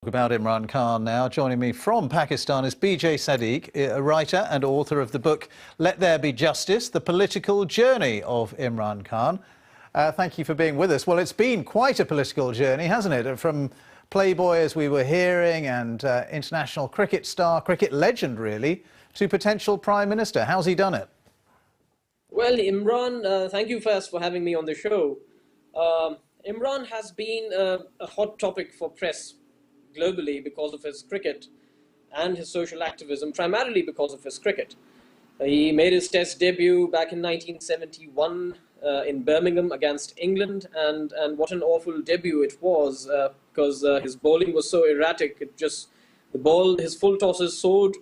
About Imran Khan now. Joining me from Pakistan is BJ Sadiq, a writer and author of the book Let There Be Justice, The Political Journey of Imran Khan. Thank you for being with us. Well, it's been quite a political journey, hasn't it? From Playboy, as we were hearing, and international cricket star, cricket legend, really, to potential Prime Minister. How's he done it? Well, Imran, thank you first for having me on the show. Imran has been a hot topic for press globally because of his cricket and his social activism, primarily because of his cricket. He made his Test debut back in 1971 in Birmingham against England, and what an awful debut it was, because his bowling was so erratic. His full tosses soared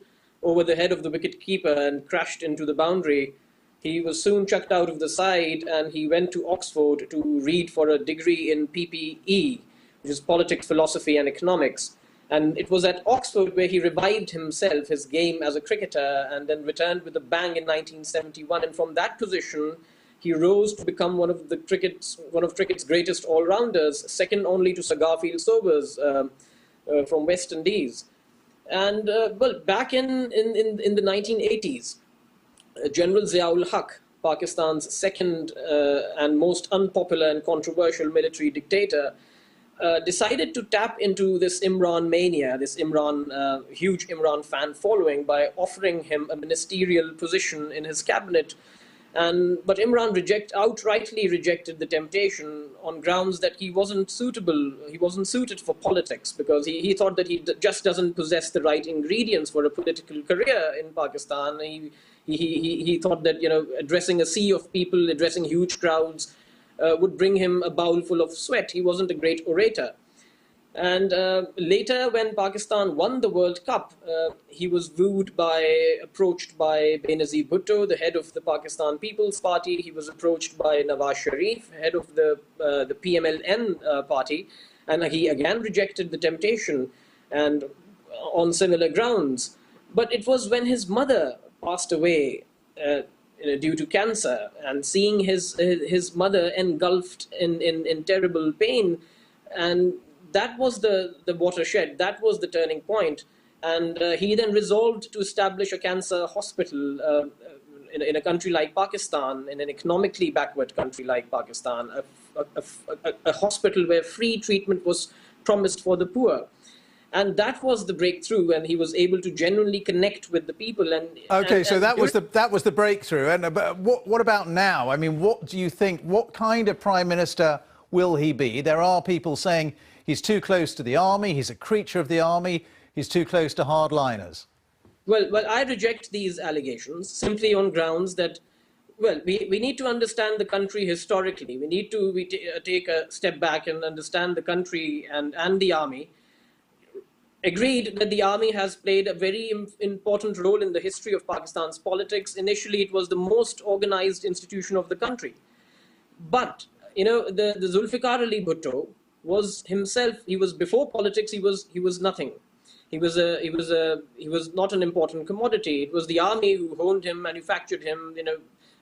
over the head of the wicketkeeper and crashed into the boundary. He was soon chucked out of the side, and he went to Oxford to read for a degree in PPE, which is Politics, Philosophy and Economics. And it was at Oxford where he revived himself, his game as a cricketer, and then returned with a bang in 1971. And from that position, he rose to become one of cricket's greatest all-rounders, second only to Sir Garfield Sobers from West Indies. And well, back in the 1980s, General Zia-ul Haq, Pakistan's second and most unpopular and controversial military dictator, decided to tap into this Imran mania, this huge Imran fan following, by offering him a ministerial position in his cabinet. But Imran outrightly rejected the temptation on grounds that he wasn't suited for politics, because he thought that he just doesn't possess the right ingredients for a political career in Pakistan. He thought that, addressing a sea of people, addressing huge crowds, would bring him a bowl full of sweat. He wasn't a great orator. And later, when Pakistan won the World Cup, he was approached by Benazir Bhutto, the head of the Pakistan People's Party. He was approached by Nawaz Sharif, head of the PMLN party, and he again rejected the temptation, and on similar grounds. But it was when his mother passed away due to cancer, and seeing his mother engulfed in terrible pain, and that was the watershed, that was the turning point. And he then resolved to establish a cancer hospital in a country like Pakistan, in an economically backward country like Pakistan, a hospital where free treatment was promised for the poor. And that was the breakthrough, and he was able to genuinely connect with the people. So that was the breakthrough. And but what about now? I mean, what do you think? What kind of Prime Minister will he be? There are people saying he's too close to the army, he's a creature of the army, he's too close to hardliners. Well, I reject these allegations simply on grounds that, well, we need to understand the country historically. We need to take a step back and understand the country and the army. Agreed that the army has played a very important role in the history of Pakistan's politics. Initially, it was the most organized institution of the country. But, the Zulfikar Ali Bhutto was himself, he was before politics, he was nothing. He was not an important commodity. It was the army who honed him, manufactured him.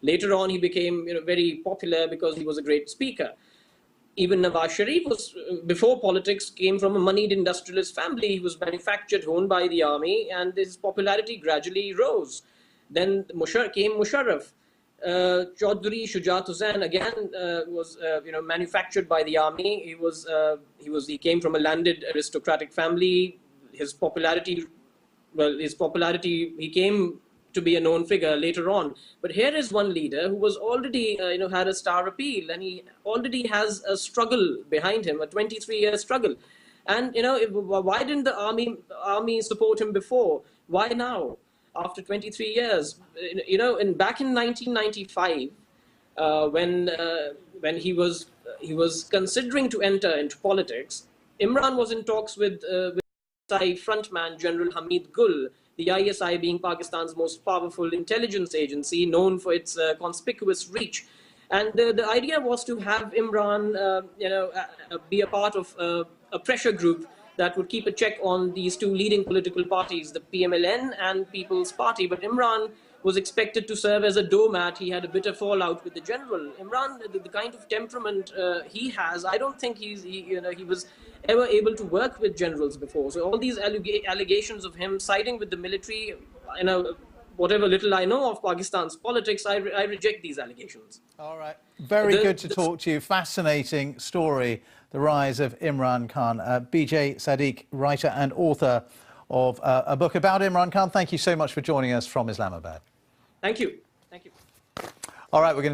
Later on, he became very popular because he was a great speaker. Even Nawaz Sharif was, before politics, came from a moneyed industrialist family. He was manufactured, honed by the army, and his popularity gradually rose. Then came Musharraf. Chaudhry Shujaat Hussain again was manufactured by the army. He came from a landed aristocratic family. His popularity, he came to be a known figure later on. But here is one leader who was already, had a star appeal, and he already has a struggle behind him, a 23-year struggle. And, why didn't the army support him before? Why now, after 23 years? Back in 1995, when he was considering to enter into politics, Imran was in talks with ISI frontman General Hamid Gul, the ISI being Pakistan's most powerful intelligence agency, known for its conspicuous reach. And the idea was to have Imran, be a part of a pressure group that would keep a check on these two leading political parties, the PMLN and People's Party. But Imran was expected to serve as a doormat. He had a bitter fallout with the general. Imran, the kind of temperament he has, I don't think he was ever able to work with generals before. So all these allegations of him siding with the military, whatever little I know of Pakistan's politics, I reject these allegations. All right. Very good to talk to you. Fascinating story, the rise of Imran Khan. BJ Sadiq, writer and author of a book about Imran Khan. Thank you so much for joining us from Islamabad. Thank you. Thank you. All right, we're going to